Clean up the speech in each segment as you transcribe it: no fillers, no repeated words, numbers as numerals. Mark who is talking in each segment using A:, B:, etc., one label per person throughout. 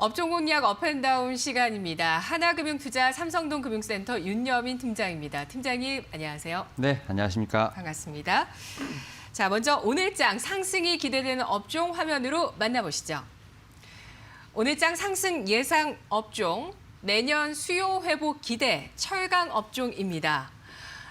A: 업종 공략 업앤다운 시간입니다. 하나금융투자 삼성동금융센터 윤여민 팀장입니다. 팀장님, 안녕하세요.
B: 네, 안녕하십니까.
A: 반갑습니다. 자, 먼저 오늘장 상승이 기대되는 업종 화면으로 만나보시죠. 오늘장 상승 예상 업종, 내년 수요 회복 기대, 철강 업종입니다.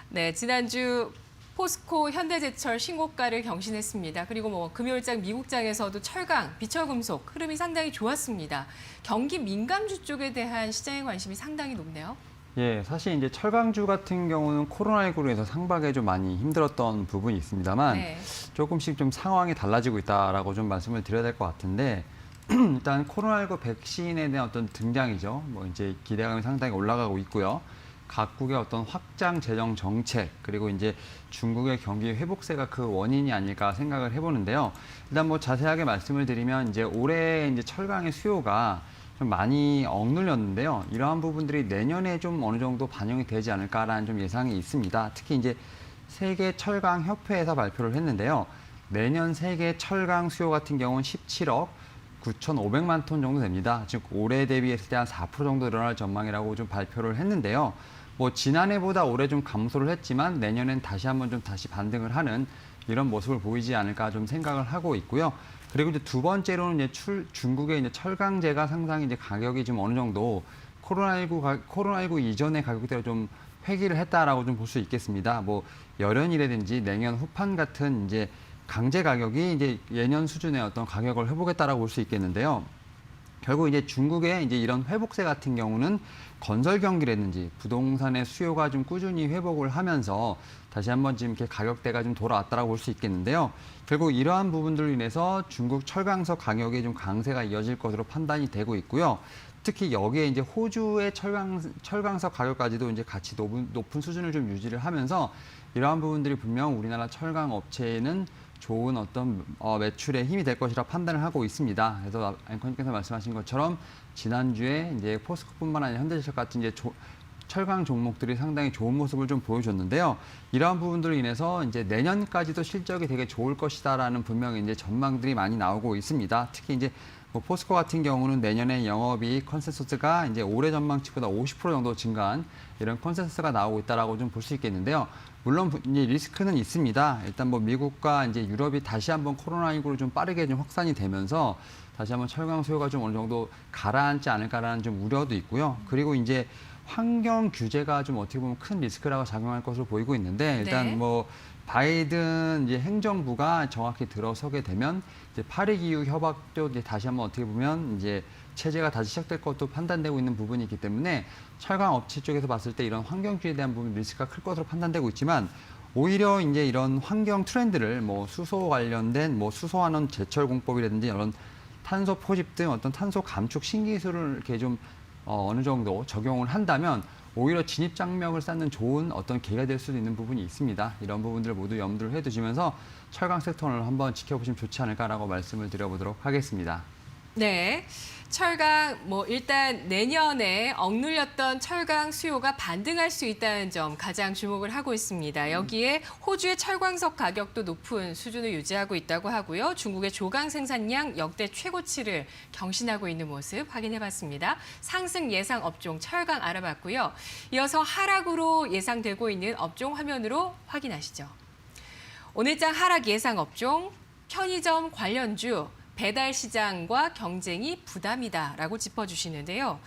A: 네, 지난주 포스코, 현대제철 신고가를 경신했습니다. 그리고 금요일장 미국장에서도 철강, 비철금속 흐름이 상당히 좋았습니다. 경기 민감주 쪽에 대한 시장의 관심이 상당히 높네요.
B: 예, 사실 이제 철강주 같은 경우는 코로나19로 해서 상반기에 좀 많이 힘들었던 부분이 있습니다만
A: 네.
B: 조금씩 좀 상황이 달라지고 있다라고 좀 말씀을 드려야 될 것 같은데 일단 코로나19 백신에 대한 어떤 등장이죠. 이제 기대감이 상당히 올라가고 있고요. 각국의 어떤 확장 재정 정책 그리고 이제 중국의 경기 회복세가 그 원인이 아닐까 생각을 해보는데요. 일단 자세하게 말씀을 드리면 이제 올해 이제 철강의 수요가 좀 많이 억눌렸는데요. 이러한 부분들이 내년에 좀 어느 정도 반영이 되지 않을까라는 좀 예상이 있습니다. 특히 이제 세계 철강 협회에서 발표를 했는데요. 내년 세계 철강 수요 같은 경우는 17억 9,500만 톤 정도 됩니다. 즉 올해 대비했을 때 한 4% 정도 늘어날 전망이라고 좀 발표를 했는데요. 지난해보다 올해 좀 감소를 했지만 내년엔 다시 한번 좀 다시 반등을 하는 이런 모습을 보이지 않을까 좀 생각을 하고 있고요. 그리고 이제 두 번째로는 이제 중국의 이제 철강제가 상당히 이제 가격이 좀 어느 정도 코로나19 이전의 가격대로 좀 회귀를 했다라고 좀 볼 수 있겠습니다. 열연이라든지 내년 후판 같은 이제 강제 가격이 이제 예년 수준의 어떤 가격을 회복했다라고 볼 수 있겠는데요. 결국 이제 중국의 이제 이런 회복세 같은 경우는 건설 경기라든지 부동산의 수요가 좀 꾸준히 회복을 하면서 다시 한번 지금 이렇게 가격대가 좀 돌아왔다라고 볼 수 있겠는데요. 결국 이러한 부분들로 인해서 중국 철강석 가격의 좀 강세가 이어질 것으로 판단이 되고 있고요. 특히 여기에 이제 호주의 철강석 가격까지도 이제 같이 높은 수준을 좀 유지를 하면서 이러한 부분들이 분명 우리나라 철강 업체에는 좋은 어떤 매출에 힘이 될 것이라 판단을 하고 있습니다. 그래서 앵커님께서 말씀하신 것처럼 지난주에 이제 포스코뿐만 아니라 현대제철 같은 이제 철강 종목들이 상당히 좋은 모습을 좀 보여줬는데요. 이러한 부분들로 인해서 이제 내년까지도 실적이 되게 좋을 것이다라는 분명히 이제 전망들이 많이 나오고 있습니다. 특히 이제 포스코 같은 경우는 내년에 영업이익 컨센서스가 이제 올해 전망치보다 50% 정도 증가한 이런 컨센서스가 나오고 있다라고 좀 볼 수 있겠는데요. 물론 이제 리스크는 있습니다. 일단 미국과 이제 유럽이 다시 한번 코로나19로 좀 빠르게 좀 확산이 되면서 다시 한번 철강 수요가 좀 어느 정도 가라앉지 않을까라는 좀 우려도 있고요. 그리고 이제 환경 규제가 좀 어떻게 보면 큰 리스크라고 작용할 것으로 보이고 있는데 일단
A: 네.
B: 바이든 이제 행정부가 정확히 들어서게 되면 이제 파리 기후 협약도 이제 다시 한번 어떻게 보면 이제 체제가 다시 시작될 것도 판단되고 있는 부분이 있기 때문에 철강 업체 쪽에서 봤을 때 이런 환경 규제에 대한 부분 리스크가 클 것으로 판단되고 있지만 오히려 이제 이런 환경 트렌드를 수소 관련된 수소환원 제철 공법이라든지 이런 탄소 포집 등 어떤 탄소 감축 신기술을 이렇게 좀 어느 정도 적용을 한다면 오히려 진입 장벽을 쌓는 좋은 어떤 계기가 될 수도 있는 부분이 있습니다. 이런 부분들을 모두 염두를 해두시면서 철강 섹터를 한번 지켜보시면 좋지 않을까라고 말씀을 드려보도록 하겠습니다.
A: 네. 철강, 일단 내년에 억눌렸던 철강 수요가 반등할 수 있다는 점 가장 주목을 하고 있습니다. 여기에 호주의 철광석 가격도 높은 수준을 유지하고 있다고 하고요. 중국의 조강 생산량 역대 최고치를 경신하고 있는 모습 확인해봤습니다. 상승 예상 업종 철강 알아봤고요. 이어서 하락으로 예상되고 있는 업종 화면으로 확인하시죠. 오늘장 하락 예상 업종, 편의점 관련주, 배달 시장과 경쟁이 부담이다라고 짚어주시는데요.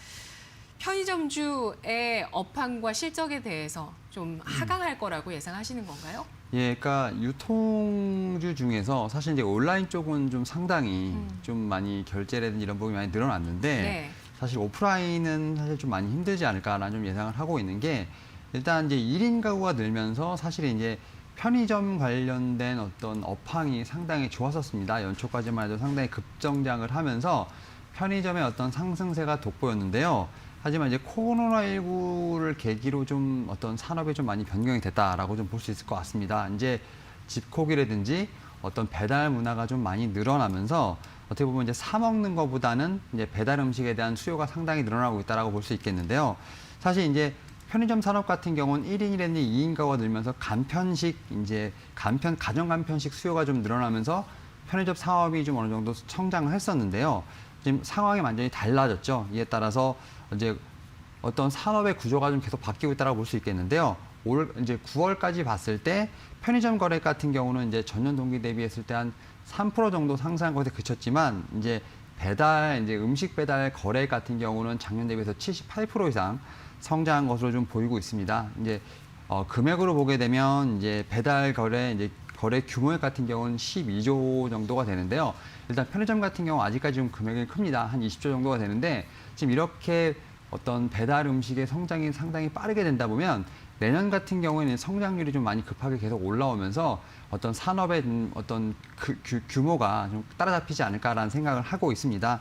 A: 편의점주의 업황과 실적에 대해서 좀 하강할 거라고 예상하시는 건가요?
B: 예, 그러니까 유통주 중에서 사실 이제 온라인 쪽은 좀 상당히 좀 많이 결제라든지 이런 부분이 많이 늘어났는데
A: 네.
B: 사실 오프라인은 사실 좀 많이 힘들지 않을까라는 좀 예상을 하고 있는 게 일단 이제 1인 가구가 늘면서 사실 이제 편의점 관련된 어떤 업황이 상당히 좋았었습니다. 연초까지만 해도 상당히 급성장을 하면서 편의점의 어떤 상승세가 돋보였는데요. 하지만 이제 코로나19를 계기로 좀 어떤 산업이 좀 많이 변경이 됐다라고 좀 볼 수 있을 것 같습니다. 이제 집콕이라든지 어떤 배달 문화가 좀 많이 늘어나면서 어떻게 보면 이제 사 먹는 것보다는 이제 배달 음식에 대한 수요가 상당히 늘어나고 있다라고 볼 수 있겠는데요. 사실 이제 편의점 산업 같은 경우는 1인이라든지 2인 가구가 늘면서 가정 간편식 수요가 좀 늘어나면서 편의점 사업이 좀 어느 정도 성장을 했었는데요. 지금 상황이 완전히 달라졌죠. 이에 따라서 이제 어떤 산업의 구조가 좀 계속 바뀌고 있다고 볼 수 있겠는데요. 올 이제 9월까지 봤을 때 편의점 거래 같은 경우는 이제 전년 동기 대비했을 때 한 3% 정도 상승한 것에 그쳤지만 이제 이제 음식 배달 거래 같은 경우는 작년 대비해서 78% 이상 성장한 것으로 좀 보이고 있습니다. 이제 금액으로 보게 되면 이제 배달 거래 이제 거래 규모 같은 경우는 12조 정도가 되는데요. 일단 편의점 같은 경우 아직까지 좀 금액이 큽니다. 한 20조 정도가 되는데 지금 이렇게 어떤 배달 음식의 성장이 상당히 빠르게 된다 보면 내년 같은 경우에는 성장률이 좀 많이 급하게 계속 올라오면서 어떤 산업의 어떤 규모가 좀 따라잡히지 않을까라는 생각을 하고 있습니다.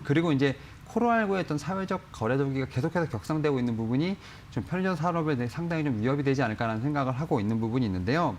B: 그리고 이제 코로나19의 어떤 사회적 거래도기가 계속해서 격상되고 있는 부분이 좀 편의점 산업에 대해 상당히 좀 위협이 되지 않을까라는 생각을 하고 있는 부분이 있는데요.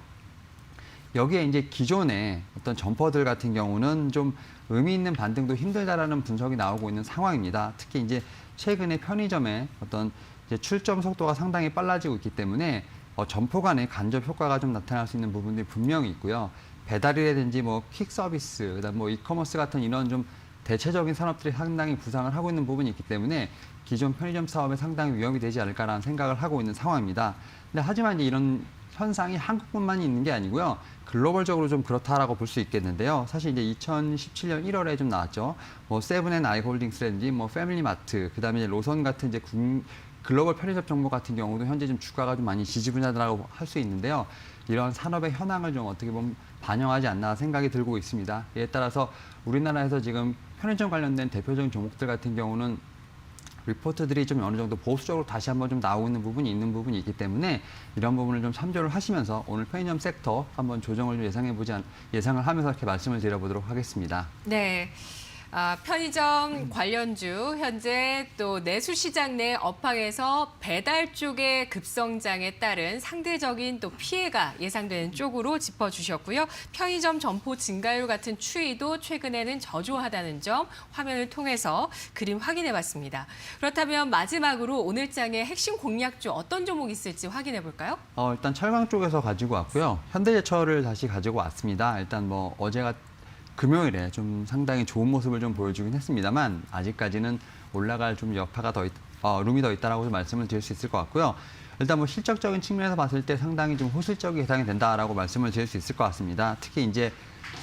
B: 여기에 이제 기존의 어떤 점퍼들 같은 경우는 좀 의미 있는 반등도 힘들다라는 분석이 나오고 있는 상황입니다. 특히 이제 최근에 편의점의 어떤 이제 출점 속도가 상당히 빨라지고 있기 때문에 점포 간의 간접 효과가 좀 나타날 수 있는 부분들이 분명히 있고요. 배달이라든지 뭐 퀵 서비스, 그다음 뭐 이커머스 같은 이런 좀 대체적인 산업들이 상당히 부상을 하고 있는 부분이 있기 때문에 기존 편의점 사업에 상당히 위험이 되지 않을까라는 생각을 하고 있는 상황입니다. 근데 하지만 이제 이런 현상이 한국뿐만 있는 게 아니고요. 글로벌적으로 좀 그렇다라고 볼 수 있겠는데요. 사실 이제 2017년 1월에 좀 나왔죠. 뭐 세븐앤아이 홀딩스라든지 뭐 패밀리마트, 그다음에 이제 로선 같은 이제 글로벌 편의점 정보 같은 경우도 현재 좀 주가가 좀 많이 지지분야다라고 할 수 있는데요. 이런 산업의 현황을 좀 어떻게 보면 반영하지 않나 생각이 들고 있습니다. 이에 따라서 우리나라에서 지금 편의점 관련된 대표적인 종목들 같은 경우는 리포트들이 좀 어느 정도 보수적으로 다시 한번 좀 나오고 있는 부분이 있기 때문에 이런 부분을 좀 참조를 하시면서 오늘 편의점 섹터 한번 조정을 좀 예상을 하면서 이렇게 말씀을 드려보도록 하겠습니다.
A: 네. 편의점 관련주 현재 또 내수시장 내 업황에서 배달 쪽의 급성장에 따른 상대적인 또 피해가 예상되는 쪽으로 짚어주셨고요. 편의점 점포 증가율 같은 추이도 최근에는 저조하다는 점 화면을 통해서 그림 확인해봤습니다. 그렇다면 마지막으로 오늘 장의 핵심 공략주 어떤 종목 있을지 확인해 볼까요?
B: 일단 철강 쪽에서 가지고 왔고요. 현대제철을 다시 가지고 왔습니다. 일단 뭐 어제가 금요일에 좀 상당히 좋은 모습을 좀 보여주긴 했습니다만 아직까지는 올라갈 좀 여파가 룸이 더 있다라고 좀 말씀을 드릴 수 있을 것 같고요. 일단 뭐 실적적인 측면에서 봤을 때 상당히 좀 호실적이 예상이 된다라고 말씀을 드릴 수 있을 것 같습니다. 특히 이제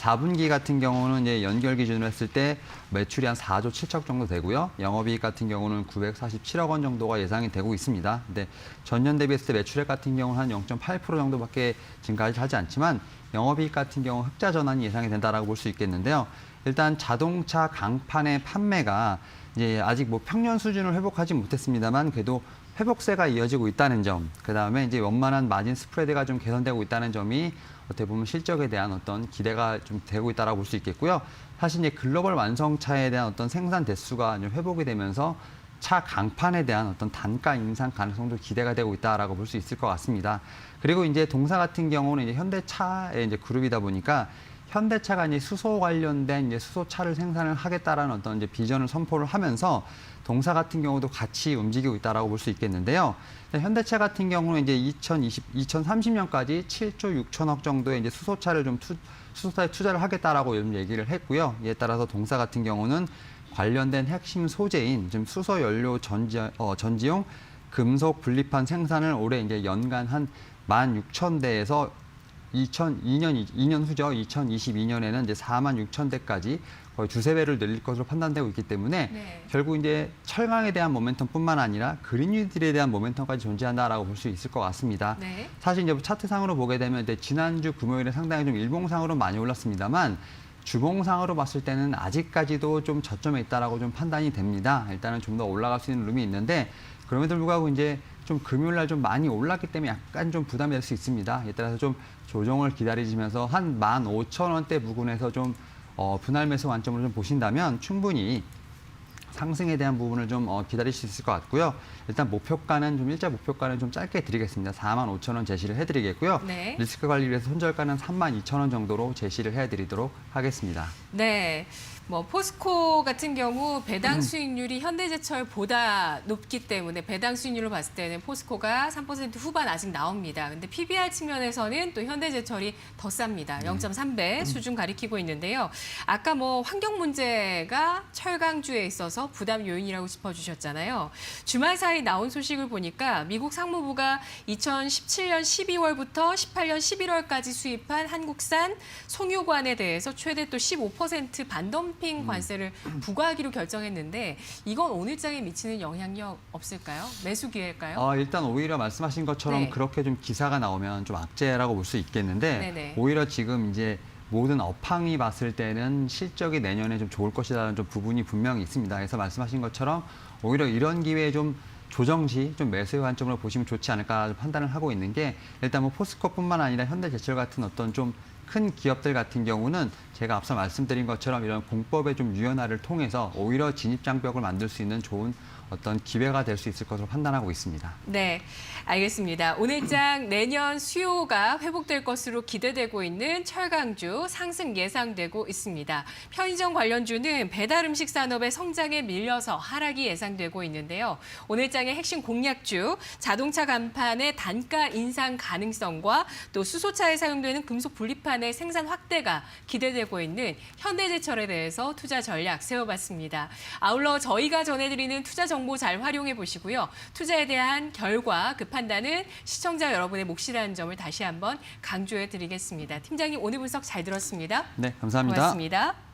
B: 4분기 같은 경우는 이제 연결 기준으로 했을 때 매출이 한 4조 7천 정도 되고요. 영업이익 같은 경우는 947억 원 정도가 예상이 되고 있습니다. 근데 전년 대비했을 때 매출액 같은 경우는 한 0.8% 정도밖에 증가하지 않지만 영업이익 같은 경우 흑자 전환이 예상이 된다라고 볼 수 있겠는데요. 일단 자동차 강판의 판매가 이제 아직 뭐 평년 수준을 회복하지 못했습니다만 그래도 회복세가 이어지고 있다는 점, 그 다음에 이제 원만한 마진 스프레드가 좀 개선되고 있다는 점이 어떻게 보면 실적에 대한 어떤 기대가 좀 되고 있다라고 볼 수 있겠고요. 사실 이제 글로벌 완성차에 대한 어떤 생산 대수가 좀 회복이 되면서 차 강판에 대한 어떤 단가 인상 가능성도 기대가 되고 있다라고 볼 수 있을 것 같습니다. 그리고 이제 동사 같은 경우는 이제 현대차의 이제 그룹이다 보니까 현대차가 이제 수소 관련된 이제 수소차를 생산을 하겠다라는 어떤 이제 비전을 선포를 하면서 동사 같은 경우도 같이 움직이고 있다라고 볼 수 있겠는데요. 현대차 같은 경우는 이제 2030년까지 7조 6천억 정도의 이제 수소차를 좀 수소차에 투자를 하겠다라고 요즘 얘기를 했고요. 이에 따라서 동사 같은 경우는 관련된 핵심 소재인 지금 수소 연료 전지용 금속 분리판 생산을 올해 이제 연간 한 16,000대에서 2년 후죠. 2022년에는 이제 46,000대까지 거의 두세 배를 늘릴 것으로 판단되고 있기 때문에
A: 네.
B: 결국 이제 철강에 대한 모멘텀뿐만 아니라 그린뉴딜에 대한 모멘텀까지 존재한다라고 볼 수 있을 것 같습니다.
A: 네.
B: 사실 이제 차트상으로 보게 되면 이제 지난주 금요일에 상당히 좀 일봉상으로 많이 올랐습니다만 주봉상으로 봤을 때는 아직까지도 좀 저점에 있다라고 좀 판단이 됩니다. 일단은 좀 더 올라갈 수 있는 룸이 있는데 그럼에도 불구하고 이제 좀 금요일날 좀 많이 올랐기 때문에 약간 좀 부담이 될 수 있습니다. 이에 따라서 좀 조정을 기다리시면서 한 15,000원대 부근에서 좀 분할 매수 관점으로 좀 보신다면 충분히 상승에 대한 부분을 좀 기다릴 수 있을 것 같고요. 일단 목표가는 좀 일자 목표가는 좀 짧게 드리겠습니다. 45,000원 제시를 해드리겠고요.
A: 네.
B: 리스크 관리를 위해서 손절가는 32,000원 정도로 제시를 해드리도록 하겠습니다.
A: 네. 뭐 포스코 같은 경우 배당 수익률이 현대제철보다 높기 때문에 배당 수익률로 봤을 때는 포스코가 3% 후반 아직 나옵니다. 근데 PBR 측면에서는 또 현대제철이 더 쌉니다. 0.3배 수준 가리키고 있는데요. 아까 뭐 환경 문제가 철강주에 있어서 부담 요인이라고 짚어주셨잖아요. 주말 사이 나온 소식을 보니까 미국 상무부가 2017년 12월부터 18년 11월까지 수입한 한국산 송유관에 대해서 최대 또 15% 반덤핑 관세를 부과하기로 결정했는데 이건 오늘장에 미치는 영향이 없을까요? 매수 기회일까요?
B: 일단 오히려 말씀하신 것처럼
A: 네.
B: 그렇게 좀 기사가 나오면 좀 악재라고 볼 수 있겠는데
A: 네네.
B: 오히려 지금 이제 모든 업황이 봤을 때는 실적이 내년에 좀 좋을 것이라는 좀 부분이 분명히 있습니다. 그래서 말씀하신 것처럼 오히려 이런 기회에 좀 조정 시 좀 매수의 관점으로 보시면 좋지 않을까 판단을 하고 있는 게 일단 뭐 포스코뿐만 아니라 현대제철 같은 어떤 좀 큰 기업들 같은 경우는 제가 앞서 말씀드린 것처럼 이런 공법의 좀 유연화를 통해서 오히려 진입 장벽을 만들 수 있는 좋은 어떤 기회가 될 수 있을 것으로 판단하고 있습니다.
A: 네, 알겠습니다. 오늘장 내년 수요가 회복될 것으로 기대되고 있는 철강주 상승 예상되고 있습니다. 편의점 관련주는 배달 음식 산업의 성장에 밀려서 하락이 예상되고 있는데요. 오늘장의 핵심 공략주, 자동차 간판의 단가 인상 가능성과 또 수소차에 사용되는 금속 분리판의 생산 확대가 기대되고 있는 현대제철에 대해서 투자 전략 세워봤습니다. 아울러 저희가 전해드리는 투자 정보 잘 활용해 보시고요. 투자에 대한 결과, 그 판단은 시청자 여러분의 몫이라는 점을 다시 한번 강조해 드리겠습니다. 팀장님, 오늘 분석 잘 들었습니다.
B: 네, 감사합니다.
A: 고맙습니다.